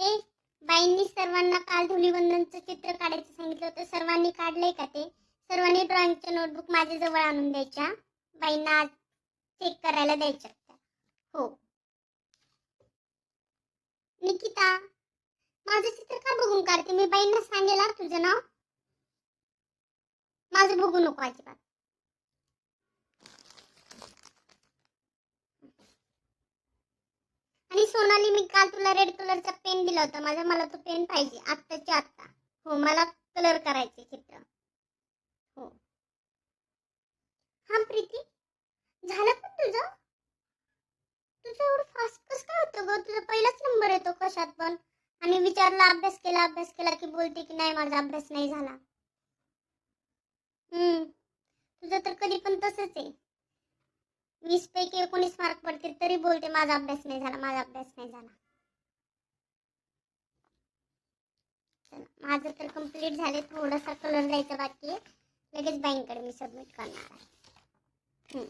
ते बाईंनी सर्वांना काल धुलीवंदनचं चित्र काढायचं सांगितलं होतं. सर्वांनी काढलंय का ते? सर्वांनी ड्रॉइंगच्या नोटबुक माझ्याजवळ आणून द्यायच्या. बाईंना आज चेक करायला द्यायच्या. हो. निकिता, माझं चित्र का बघून काढते? मी बाईंना सांगेल हा तुझं नाव. माझं बघू नको अजिबात. आणि सोनाली, मी काल तुला रेड कलरचा पेन दिला होता माझा. मला तो पेन पाहिजे आत्ताच्या आत्ता. हो, मला कलर करायचे चित्र. हो. हा प्रीती, झालं पण तुझं? तुझं एवढं फास्ट कसं काय होतं ग? तुझा पहिलाच नंबर येतो कशात पण. आणि विचारला अभ्यास केला की बोलते की नाही माझा अभ्यास नाही झाला. तुझं तर कधी पण तसंच आहे. 20 पैकी 19 मार्क पडतील तरी बोलते माझा अभ्यास नाही झाला, माझा अभ्यास नाही झाला. चला, माझं तर कंप्लीट झाले. थोडासा कलर द्यायचा बाकी आहे. लगेच बाईंकडे मी सबमिट करणार आहे.